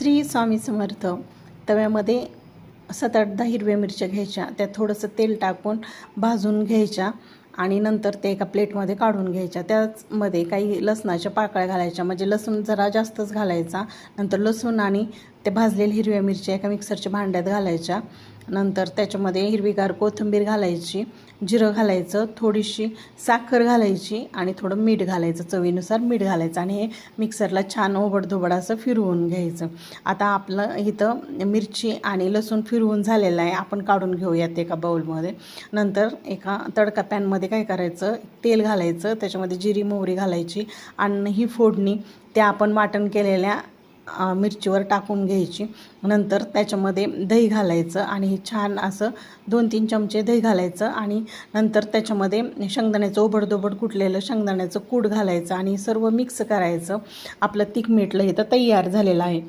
श्री स्वामी समर्थ. तव्यामध्ये 7-8 हिरव्या मिरच्या घ्यायच्या, त्यात थोडंसं तेल टाकून भाजून घ्यायच्या आणि नंतर ते एका प्लेटमध्ये काढून घ्यायच्या. त्याचमध्ये काही लसणाच्या पाकळ्या घालायच्या, म्हणजे लसूण जरा जास्तच घालायचा. नंतर लसूण आणि ते भाजलेल्या हिरव्या मिरच्या एका मिक्सरच्या भांड्यात घालायच्या. नंतर त्याच्यामध्ये हिरवीगार कोथिंबीर घालायची, जिरं घालायचं, थोडीशी साखर घालायची आणि थोडं मीठ घालायचं, चवीनुसार मीठ घालायचं आणि हे मिक्सरला छान ओबडधोबड असं फिरवून घ्यायचं. आता आपलं इथं मिरची आणि लसूण फिरवून झालेलं आहे, आपण काढून घेऊयात एका बाउलमध्ये. नंतर एका तडका पॅनमध्ये काय करायचं, तेल घालायचं, त्याच्यामध्ये जिरी मोहरी घालायची आणि ही फोडणी त्या आपण वाटण केलेल्या मिरचीवर टाकून घ्यायची. नंतर त्याच्यामध्ये दही घालायचं आणि हे छान असं 2-3 चमचे दही घालायचं आणि नंतर त्याच्यामध्ये शेंगदाण्याचं ओबडधोबड कुटलेलं शेंगदाण्याचं कूट घालायचं आणि सर्व मिक्स करायचं. आपलं तिखट इथं तयार झालेलं आहे.